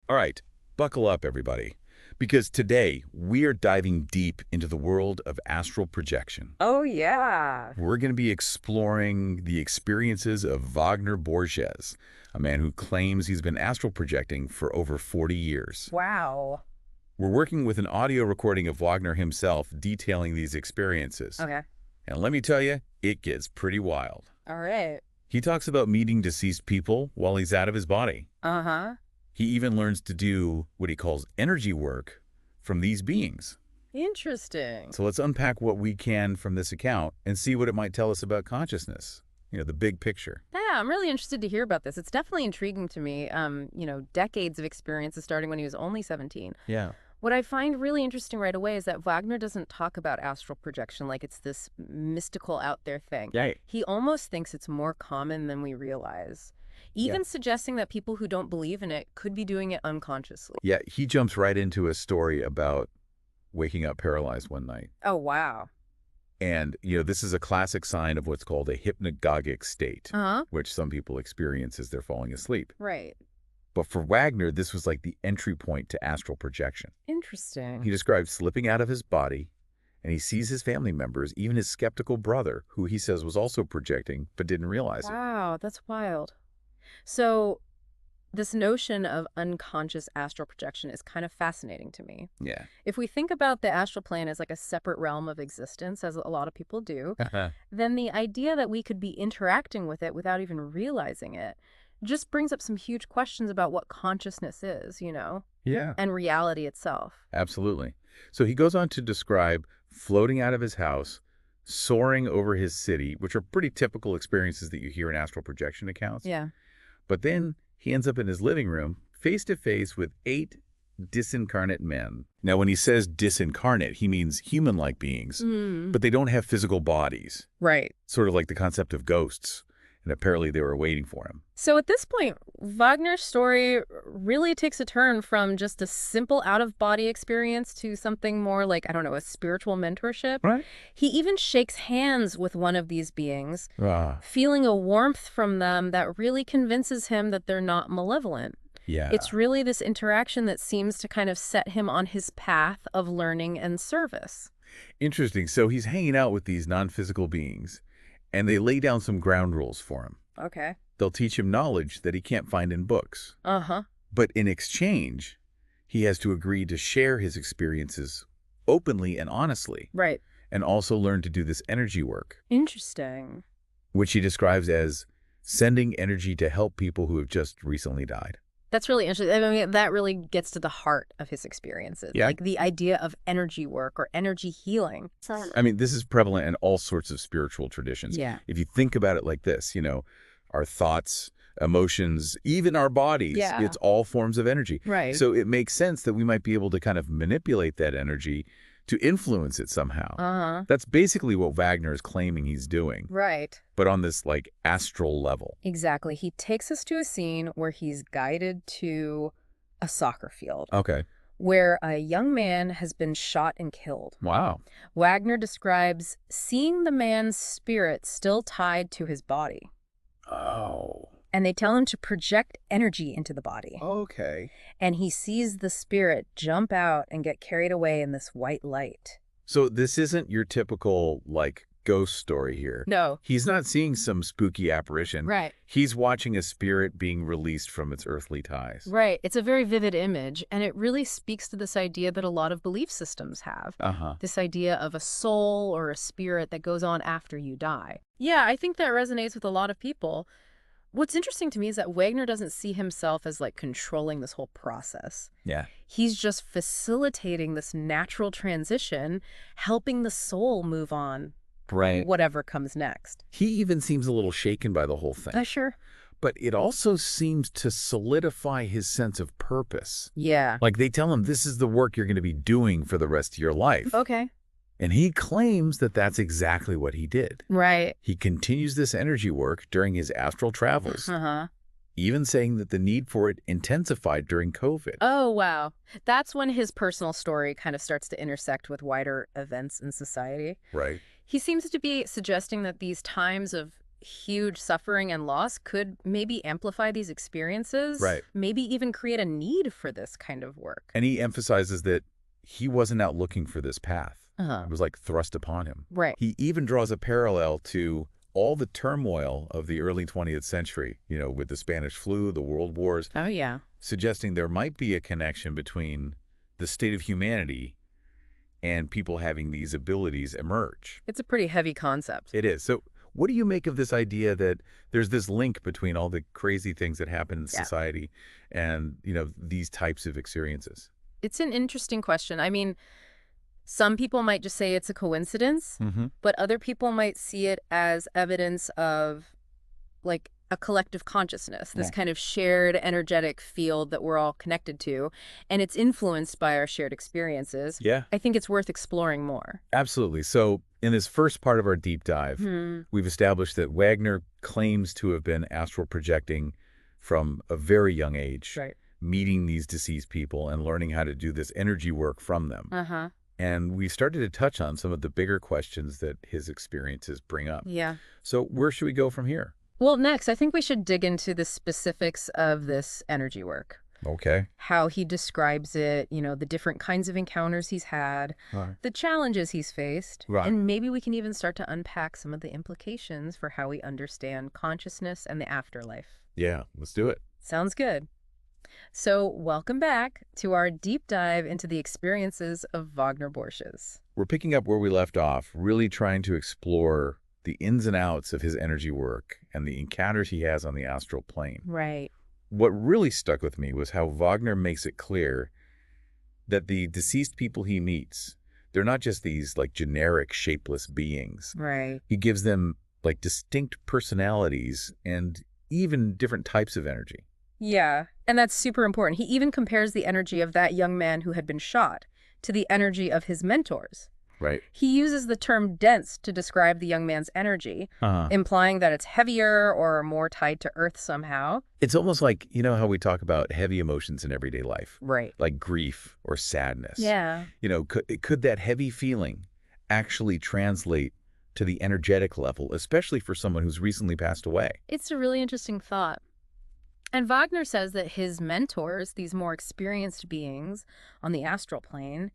All right, buckle up, everybody, because today we are diving deep into the world of astral projection. Oh, yeah. We're going to be exploring the experiences of Wagner Borges, a man who claims he's been astral projecting for over 40 years. Wow. We're working with an audio recording of Wagner himself detailing these experiences. Okay. And let me tell you, it gets pretty wild. All right. He talks about meeting deceased people while he's out of his body. Uh-huh. He even learns to do what he calls energy work from these beings. Interesting. So let's unpack what we can from this account and see what it might tell us about consciousness. The big picture. Yeah, I'm really interested to hear about this. It's definitely intriguing to me. Decades of experiences starting when he was only 17. Yeah. What I find really interesting right away is that Wagner doesn't talk about astral projection like it's this mystical out there thing. Yeah. He almost thinks it's more common than we realize, even suggesting that people who don't believe in it could be doing it unconsciously. Yeah, he jumps right into a story about waking up paralyzed one night. Oh, wow. And, this is a classic sign of what's called a hypnagogic state, Uh-huh. which some people experience as they're falling asleep. Right. But for Wagner, this was like the entry point to astral projection. Interesting. He describes slipping out of his body, and he sees his family members, even his skeptical brother, who he says was also projecting but didn't realize it. Wow, that's wild. So this notion of unconscious astral projection is kind of fascinating to me. Yeah. If we think about the astral plane as like a separate realm of existence, as a lot of people do, then the idea that we could be interacting with it without even realizing it just brings up some huge questions about what consciousness is, Yeah. and reality itself. Absolutely. So he goes on to describe floating out of his house, soaring over his city, which are pretty typical experiences that you hear in astral projection accounts. Yeah. But then he ends up in his living room, face to face with 8 disincarnate men. Now, when he says disincarnate, he means human-like beings, but they don't have physical bodies, Right. sort of like the concept of ghosts. And apparently they were waiting for him. So at this point, Wagner's story really takes a turn from just a simple out-of-body experience to something more like, I don't know, a spiritual mentorship. Right. He even shakes hands with one of these beings, Ah, feeling a warmth from them that really convinces him that they're not malevolent. yeah. It's really this interaction that seems to kind of set him on his path of learning and service. Interesting. So he's hanging out with these non-physical beings, and they lay down some ground rules for him. Okay. They'll teach him knowledge that he can't find in books. Uh-huh. But in exchange, he has to agree to share his experiences openly and honestly, Right. and also learn to do this energy work, Interesting. which he describes as sending energy to help people who have just recently died. That's really interesting. I mean, that really gets to the heart of his experiences. Yeah. Like the idea of energy work or energy healing. I mean, this is prevalent in all sorts of spiritual traditions. Yeah. If you think about it like this, our thoughts, emotions, even our bodies, Yeah. it's all forms of energy. Right. So it makes sense that we might be able to kind of manipulate that energy to influence it somehow. Uh-huh. That's basically what Wagner is claiming he's doing, Right. but on this like astral level. Exactly. He takes us to a scene where he's guided to a soccer field Okay. where a young man has been shot and killed. Wow. Wagner describes seeing the man's spirit still tied to his body. Oh. And they tell him to project energy into the body. Okay. And he sees the spirit jump out and get carried away in this white light. So this isn't your typical like ghost story here. No. He's not seeing some spooky apparition. Right. He's watching a spirit being released from its earthly ties. Right. It's a very vivid image, and it really speaks to this idea that a lot of belief systems have. Uh-huh. This idea of a soul or a spirit that goes on after you die. Yeah, I think that resonates with a lot of people. What's interesting to me is that Wagner doesn't see himself as like controlling this whole process. Yeah. He's just facilitating this natural transition, helping the soul move on, Right. whatever comes next. He even seems a little shaken by the whole thing. Sure. But it also seems to solidify his sense of purpose. Yeah. Like they tell him this is the work you're going to be doing for the rest of your life. Okay. And he claims that that's exactly what he did. Right. He continues this energy work during his astral travels, Uh-huh. even saying that the need for it intensified during COVID. Oh, wow. That's when his personal story kind of starts to intersect with wider events in society. Right. He seems to be suggesting that these times of huge suffering and loss could maybe amplify these experiences, Right. maybe even create a need for this kind of work. And he emphasizes that he wasn't out looking for this path. Uh-huh. It was like thrust upon him. Right. He even draws a parallel to all the turmoil of the early 20th century, with the Spanish flu, the world wars, Oh, yeah. suggesting there might be a connection between the state of humanity and people having these abilities emerge. It's a pretty heavy concept. It is. So what do you make of this idea that there's this link between all the crazy things that happen in society and, these types of experiences? It's an interesting question. I mean, some people might just say it's a coincidence, but other people might see it as evidence of, like, a collective consciousness, this kind of shared energetic field that we're all connected to, and it's influenced by our shared experiences. Yeah. I think it's worth exploring more. Absolutely. So in this first part of our deep dive, we've established that Wagner claims to have been astral projecting from a very young age, meeting these deceased people and learning how to do this energy work from them. And we started to touch on some of the bigger questions that his experiences bring up. Yeah. So where should we go from here? Well, next, I think we should dig into the specifics of this energy work. Okay. How he describes it, the different kinds of encounters he's had, the challenges he's faced, and maybe we can even start to unpack some of the implications for how we understand consciousness and the afterlife. Yeah, let's do it. Sounds good. So welcome back to our deep dive into the experiences of Wagner Borges. We're picking up where we left off, really trying to explore the ins and outs of his energy work and the encounters he has on the astral plane. Right. What really stuck with me was how Wagner makes it clear that the deceased people he meets, they're not just these like generic shapeless beings. Right. He gives them like distinct personalities and even different types of energy. Yeah, and that's super important. He even compares the energy of that young man who had been shot to the energy of his mentors. Right. He uses the term dense to describe the young man's energy, implying that it's heavier or more tied to earth somehow. It's almost like, how we talk about heavy emotions in everyday life. Right. Like grief or sadness. Yeah. Could that heavy feeling actually translate to the energetic level, especially for someone who's recently passed away? It's a really interesting thought. And Wagner says that his mentors, these more experienced beings on the astral plane,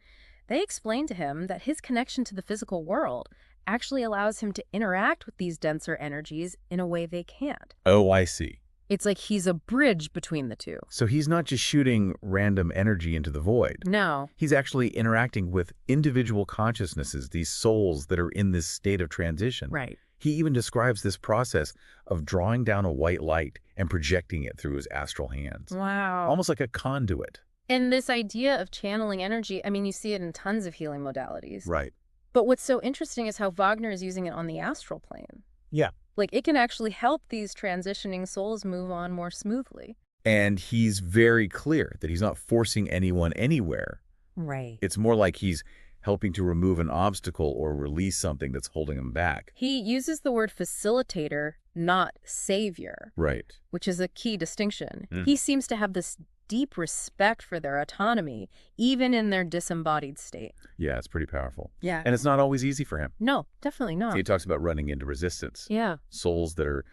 they explain to him that his connection to the physical world actually allows him to interact with these denser energies in a way they can't. Oh, I see. It's like he's a bridge between the two. So he's not just shooting random energy into the void. No. He's actually interacting with individual consciousnesses, these souls that are in this state of transition. Right. He even describes this process of drawing down a white light and projecting it through his astral hands. Wow. Almost like a conduit. And this idea of channeling energy, I mean, you see it in tons of healing modalities. Right. But what's so interesting is how Wagner is using it on the astral plane. Yeah. Like, it can actually help these transitioning souls move on more smoothly. And he's very clear that he's not forcing anyone anywhere. Right. It's more like he's helping to remove an obstacle or release something that's holding him back. He uses the word facilitator, not savior. Right. Which is a key distinction. He seems to have this deep respect for their autonomy, even in their disembodied state. Yeah, it's pretty powerful. Yeah. And it's not always easy for him. No, definitely not. He talks about running into resistance. Yeah. Souls that are,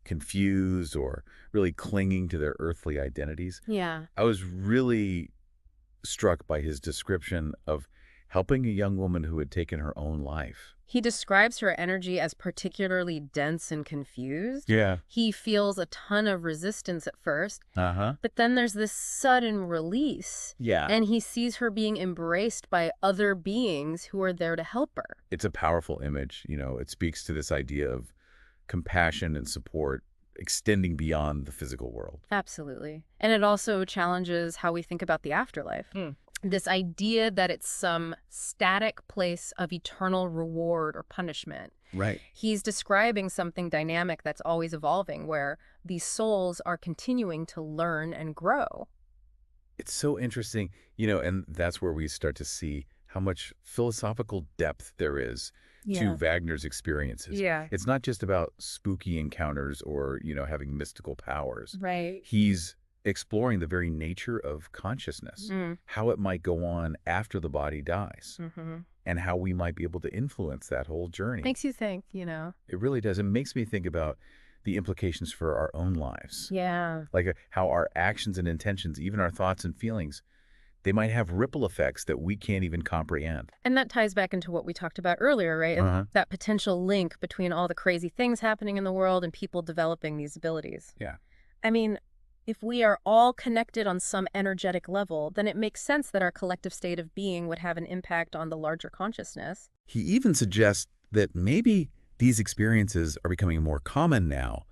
confused or really clinging to their earthly identities. Yeah. I was really struck by his description of helping a young woman who had taken her own life. He describes her energy as particularly dense and confused. Yeah. He feels a ton of resistance at first, but then there's this sudden release. Yeah. And he sees her being embraced by other beings who are there to help her. It's a powerful image. It speaks to this idea of compassion and support extending beyond the physical world. Absolutely. And it also challenges how we think about the afterlife. This idea that it's some static place of eternal reward or punishment. Right. He's describing something dynamic that's always evolving, where these souls are continuing to learn and grow. It's so interesting, and that's where we start to see how much philosophical depth there is to Wagner's experiences. Yeah. It's not just about spooky encounters or, having mystical powers. Right. He's exploring the very nature of consciousness, how it might go on after the body dies. and how we might be able to influence that whole journey. Makes you think, you know. It really does. It makes me think about the implications for our own lives. Yeah. Like how our actions and intentions, even our thoughts and feelings, they might have ripple effects that we can't even comprehend. And that ties back into what we talked about earlier, right? That potential link between all the crazy things happening in the world and people developing these abilities. Yeah. I mean, if we are all connected on some energetic level, then it makes sense that our collective state of being would have an impact on the larger consciousness. He even suggests that maybe these experiences are becoming more common now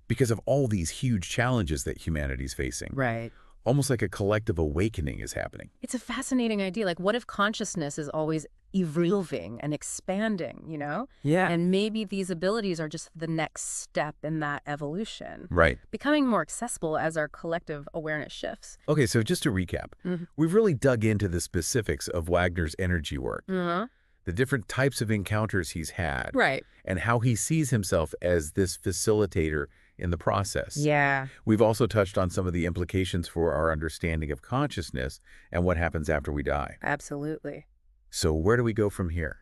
because of all these huge challenges that humanity's facing. Right. Almost like a collective awakening is happening. It's a fascinating idea. Like, what if consciousness is always evolving and expanding, you know? Yeah. And maybe these abilities are just the next step in that evolution. Right. Becoming more accessible as our collective awareness shifts. Okay, so just to recap, we've really dug into the specifics of Wagner's energy work. The different types of encounters he's had. Right. And how he sees himself as this facilitator in the process. Yeah. We've also touched on some of the implications for our understanding of consciousness and what happens after we die. Absolutely. So where do we go from here?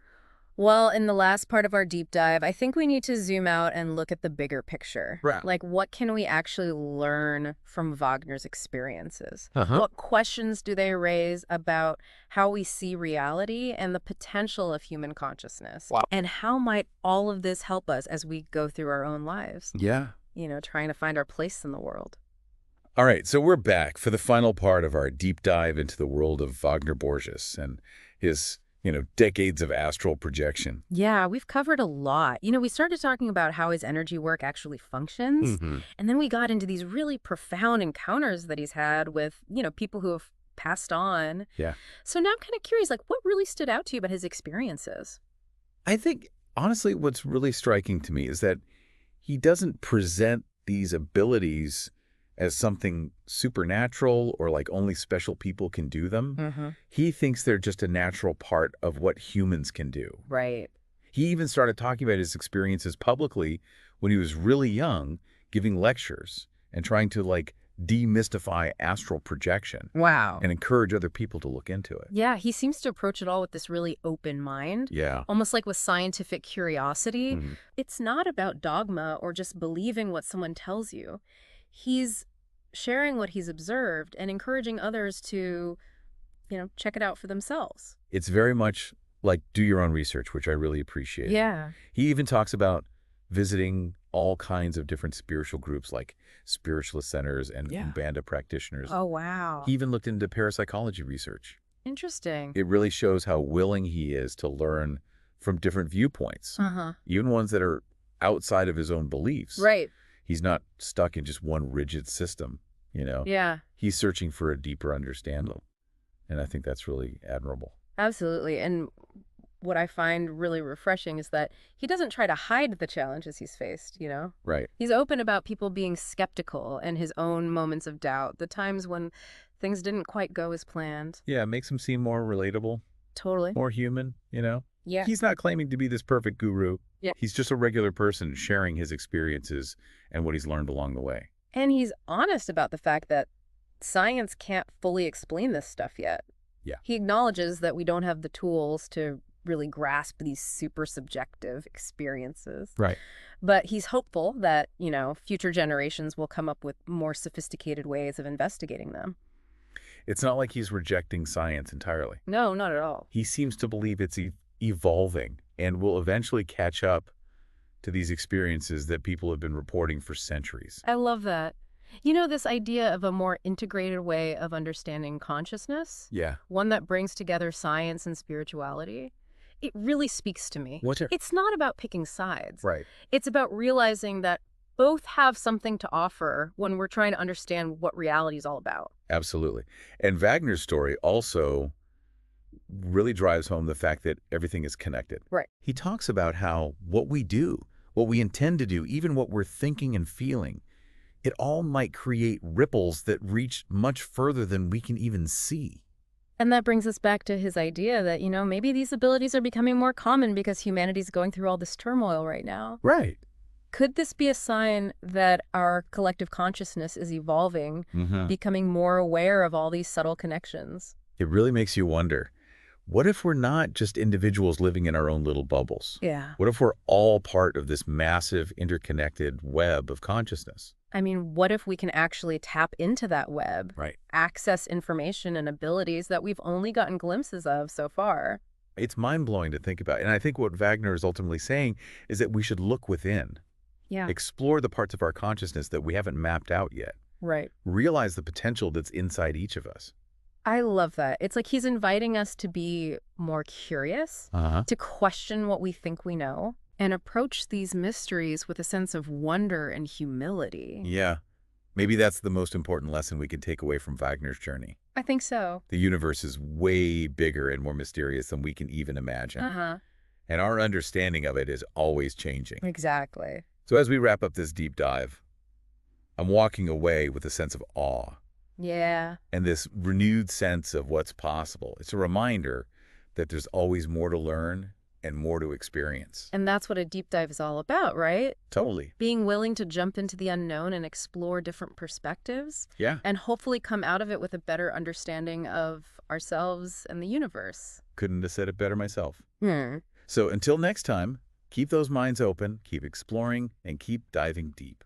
Well, in the last part of our deep dive, I think we need to zoom out and look at the bigger picture. Right. Like, what can we actually learn from Wagner's experiences? What questions do they raise about how we see reality and the potential of human consciousness? Wow. And how might all of this help us as we go through our own lives? Yeah. You know, trying to find our place in the world. All right, so we're back for the final part of our deep dive into the world of Wagner Borges and his, decades of astral projection. Yeah, we've covered a lot. You know, we started talking about how his energy work actually functions, and then we got into these really profound encounters that he's had with, people who have passed on. Yeah. So now I'm kind of curious, like, what really stood out to you about his experiences? I think, honestly, what's really striking to me is that he doesn't present these abilities as something supernatural or like only special people can do them. He thinks they're just a natural part of what humans can do. Right. He even started talking about his experiences publicly when he was really young, giving lectures and trying to demystify astral projection. Wow. And encourage other people to look into it. Yeah, he seems to approach it all with this really open mind. Yeah. Almost like with scientific curiosity. It's not about dogma or just believing what someone tells you. He's sharing what he's observed and encouraging others to, check it out for themselves. It's very much like do your own research, which I really appreciate. Yeah. He even talks about visiting all kinds of different spiritual groups like spiritualist centers and Umbanda practitioners. Oh, wow. He even looked into parapsychology research. Interesting. It really shows how willing he is to learn from different viewpoints, even ones that are outside of his own beliefs. Right. He's not stuck in just one rigid system, Yeah. He's searching for a deeper understanding. And I think that's really admirable. Absolutely. And what I find really refreshing is that he doesn't try to hide the challenges he's faced, Right. He's open about people being skeptical and his own moments of doubt, the times when things didn't quite go as planned. Yeah, it makes him seem more relatable. Totally. More human, Yeah. He's not claiming to be this perfect guru. Yeah. He's just a regular person sharing his experiences and what he's learned along the way. And he's honest about the fact that science can't fully explain this stuff yet. Yeah. He acknowledges that we don't have the tools to really grasp these super subjective experiences. Right. But he's hopeful that, future generations will come up with more sophisticated ways of investigating them. It's not like he's rejecting science entirely. No, not at all. He seems to believe it's evolving and will eventually catch up to these experiences that people have been reporting for centuries. I love that. This idea of a more integrated way of understanding consciousness, Yeah. one that brings together science and spirituality, it really speaks to me. What's it? It's not about picking sides. Right. It's about realizing that both have something to offer when we're trying to understand what reality is all about. Absolutely. And Wagner's story also really drives home the fact that everything is connected. Right. He talks about how what we do, what we intend to do, even what we're thinking and feeling, it all might create ripples that reach much further than we can even see. And that brings us back to his idea that, maybe these abilities are becoming more common because humanity's going through all this turmoil right now. Right. Could this be a sign that our collective consciousness is evolving, becoming more aware of all these subtle connections? It really makes you wonder, What if we're not just individuals living in our own little bubbles? Yeah. What if we're all part of this massive interconnected web of consciousness? I mean, what if we can actually tap into that web, Right. access information and abilities that we've only gotten glimpses of so far? It's mind-blowing to think about. And I think what Wagner is ultimately saying is that we should look within, Yeah. explore the parts of our consciousness that we haven't mapped out yet, Right. realize the potential that's inside each of us. I love that. It's like he's inviting us to be more curious, Uh-huh. to question what we think we know, and approach these mysteries with a sense of wonder and humility. Yeah. Maybe that's the most important lesson we can take away from Wagner's journey. I think so. The universe is way bigger and more mysterious than we can even imagine. Uh-huh. And our understanding of it is always changing. Exactly. So as we wrap up this deep dive, I'm walking away with a sense of awe Yeah. and this renewed sense of what's possible. It's a reminder that there's always more to learn and more to experience. And that's what a deep dive is all about, right? Totally. Being willing to jump into the unknown and explore different perspectives, Yeah. and hopefully come out of it with a better understanding of ourselves and the universe. Couldn't have said it better myself. Hmm. So until next time, keep those minds open, keep exploring, and keep diving deep.